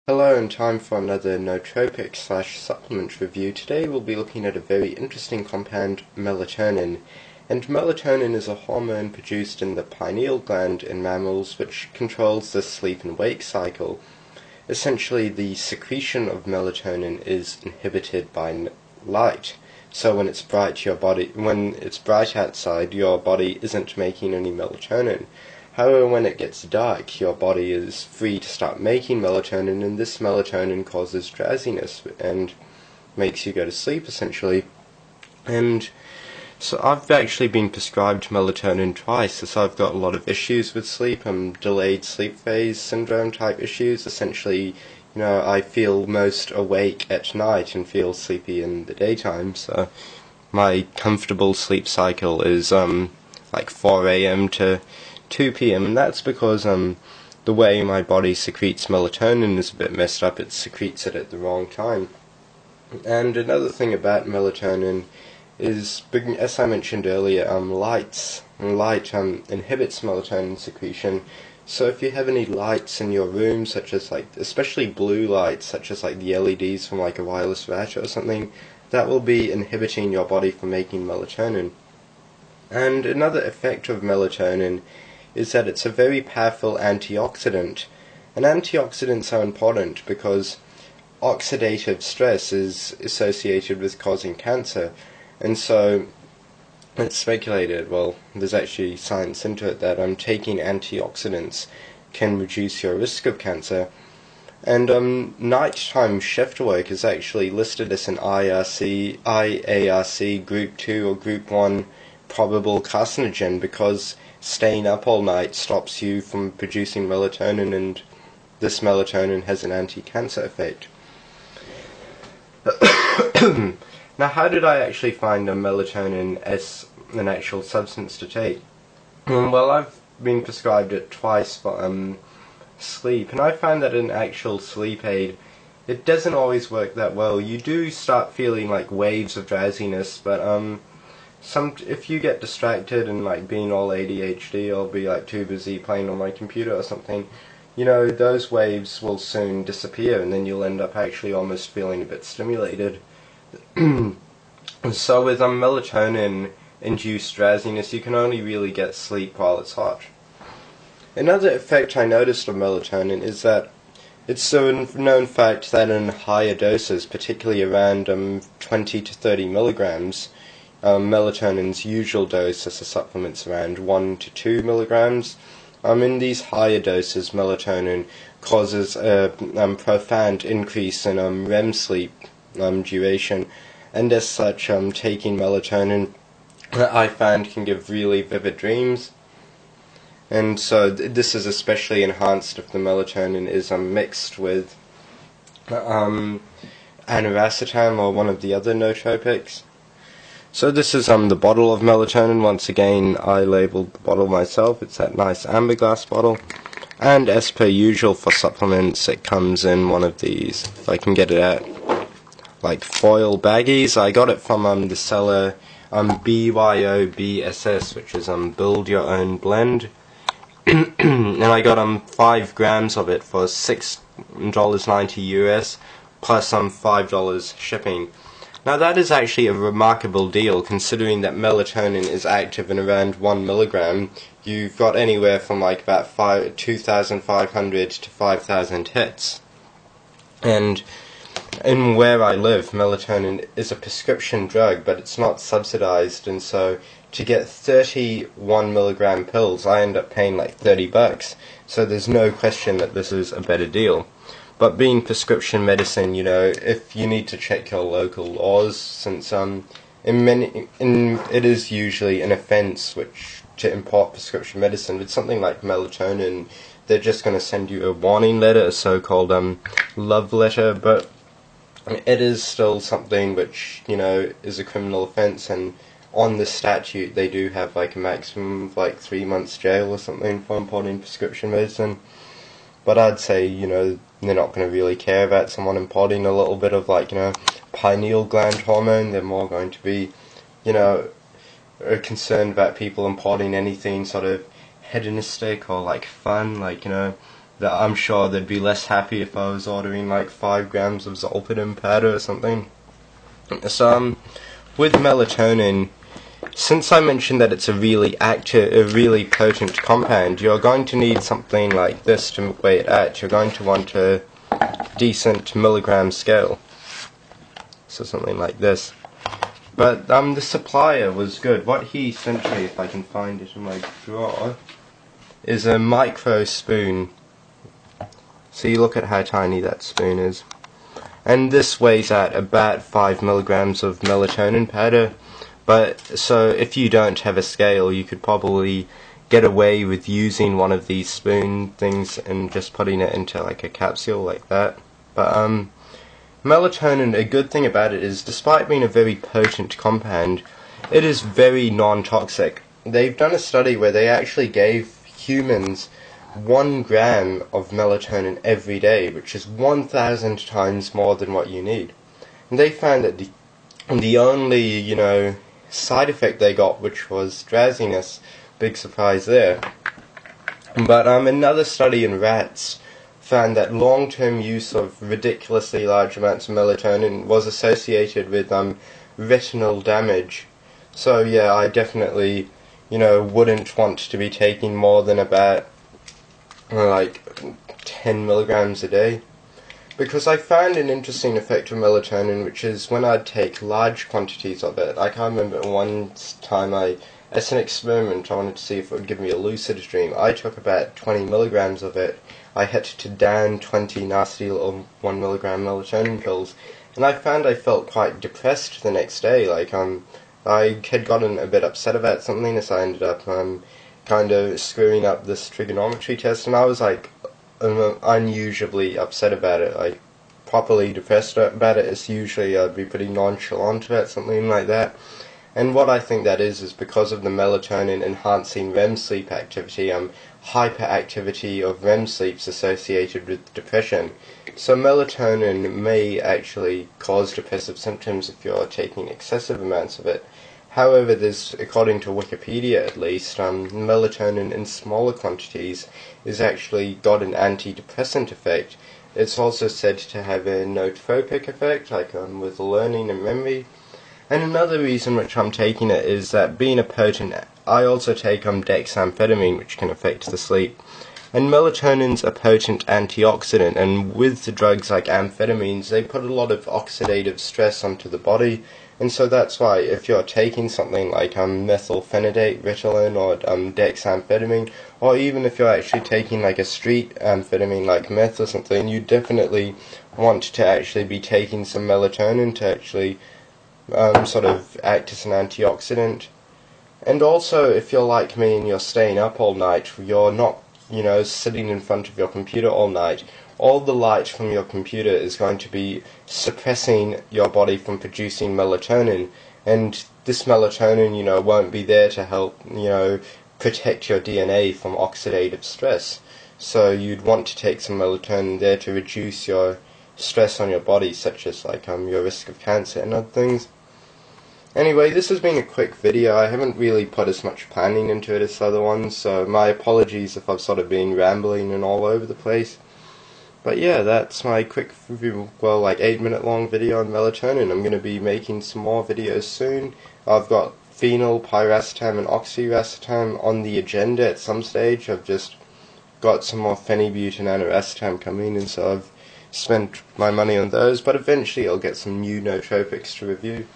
Hello, and time for another nootropic/supplement review. Today we'll be looking at a very interesting compound, melatonin. And melatonin is a hormone produced in the pineal gland in mammals which controls the sleep and wake cycle. Essentially, the secretion of melatonin is inhibited by light. So when it's bright outside, your body isn't making any melatonin. However, when it gets dark, your body is free to start making melatonin, and this melatonin causes drowsiness and makes you go to sleep, essentially. And so I've actually been prescribed melatonin twice, as I've got a lot of issues with sleep, delayed sleep phase syndrome type issues. Essentially, I feel most awake at night and feel sleepy in the daytime, so my comfortable sleep cycle is like 4 a.m. to 2 p.m. and that's because the way my body secretes melatonin is a bit messed up. It secretes it at the wrong time. And another thing about melatonin is, as I mentioned earlier, light inhibits melatonin secretion. So if you have any lights in your room, such as especially blue lights, such as the LEDs from a wireless router or something, that will be inhibiting your body from making melatonin. And another effect of melatonin is that it's a very powerful antioxidant. And antioxidants are important because oxidative stress is associated with causing cancer. And so it's speculated, well, there's actually science into it, that taking antioxidants can reduce your risk of cancer. And nighttime shift work is actually listed as an IARC Group 2 or Group 1 probable carcinogen, because staying up all night stops you from producing melatonin, and this melatonin has an anti-cancer effect. Now, how did I actually find melatonin as an actual substance to take? Well, I've been prescribed it twice for sleep, and I found that an actual sleep aid, it doesn't always work that well. You do start feeling waves of drowsiness, but if you get distracted and being all ADHD, I'll be too busy playing on my computer or something, those waves will soon disappear, and then you'll end up actually almost feeling a bit stimulated. So with melatonin-induced drowsiness, you can only really get sleep while it's hot. Another effect I noticed of melatonin is that it's a known fact that in higher doses, particularly around 20 to 30 milligrams, melatonin's usual dose as a supplement's around 1 to 2 milligrams. In these higher doses, melatonin causes a profound increase in REM sleep duration, and as such, taking melatonin, I found, can give really vivid dreams. And so this is especially enhanced if the melatonin is mixed with aniracetam or one of the other nootropics. So this is the bottle of melatonin. Once again, I labeled the bottle myself. It's that nice amber glass bottle. And as per usual for supplements, it comes in one of these, if I can get it out, foil baggies. I got it from the seller BYOBSS, which is Build Your Own Blend. And I got 5 grams of it for $6.90 US, plus $5 shipping. Now that is actually a remarkable deal, considering that melatonin is active in around 1 milligram. You've got anywhere from about 2,500 to 5,000 hits. And in where I live, melatonin is a prescription drug, but it's not subsidized, and so to get 31 milligram pills, I end up paying $30. So there's no question that this is a better deal. But being prescription medicine, if you need to check your local laws, since it is usually an offence to import prescription medicine. With something like melatonin, they're just going to send you a warning letter, a so-called love letter, but it is still something which, is a criminal offence, and on the statute they do have a maximum of 3 months jail or something for importing prescription medicine. But I'd say, they're not going to really care about someone importing a little bit of pineal gland hormone. They're more going to be, concerned about people importing anything sort of hedonistic or fun, that I'm sure they'd be less happy if I was ordering like 5 grams of zolpidem powder or something. So with melatonin, since I mentioned that it's a really potent compound, you're going to need something like this to weigh it at. You're going to want a decent milligram scale, so something like this. But the supplier was good. What he sent me, if I can find it in my drawer, is a micro spoon. So you look at how tiny that spoon is. And this weighs at about 5 milligrams of melatonin powder. But so if you don't have a scale, you could probably get away with using one of these spoon things and just putting it into like a capsule like that. But melatonin, a good thing about it is, despite being a very potent compound, it is very non-toxic. They've done a study where they actually gave humans 1 gram of melatonin every day, which is 1,000 times more than what you need. And they found that the only, side effect they got, which was drowsiness, big surprise there. But another study in rats found that long-term use of ridiculously large amounts of melatonin was associated with retinal damage. So yeah, I definitely, wouldn't want to be taking more than about like 10 milligrams a day. Because I found an interesting effect of melatonin, which is when I'd take large quantities of it. Like I remember one time as an experiment, I wanted to see if it would give me a lucid dream. I took about 20 milligrams of it. I had to down 20 nasty little 1 milligram melatonin pills, and I found I felt quite depressed the next day. Like I had gotten a bit upset about something, so I ended up kind of screwing up this trigonometry test, and I was like unusually upset about it, like properly depressed about it. It's usually I'd be pretty nonchalant about something like that. And what I think that is because of the melatonin enhancing REM sleep activity, hyperactivity of REM sleeps associated with depression. So melatonin may actually cause depressive symptoms if you're taking excessive amounts of it. However, there's, according to Wikipedia at least, melatonin in smaller quantities is actually got an antidepressant effect. It's also said to have a nootropic effect, like with learning and memory. And another reason which I'm taking it is that being a potent, I also take dexamphetamine, which can affect the sleep. And melatonin's a potent antioxidant, and with the drugs like amphetamines, they put a lot of oxidative stress onto the body. And so that's why if you're taking something like methylphenidate, Ritalin, or dexamphetamine, or even if you're actually taking like a street amphetamine like meth or something, you definitely want to actually be taking some melatonin to actually sort of act as an antioxidant. And also, if you're like me and you're staying up all night, you're not, sitting in front of your computer all night, all the light from your computer is going to be suppressing your body from producing melatonin, and this melatonin, won't be there to help, protect your DNA from oxidative stress. So you'd want to take some melatonin there to reduce your stress on your body, such as like your risk of cancer and other things. Anyway, this has been a quick video. I haven't really put as much planning into it as other ones, so my apologies if I've sort of been rambling and all over the place. But yeah, that's my quick, like 8-minute long video on melatonin. I'm going to be making some more videos soon. I've got phenyl, pyracetam, and oxiracetam on the agenda at some stage. I've just got some more phenylbutananoacetam coming, and so I've spent my money on those. But eventually I'll get some new nootropics to review.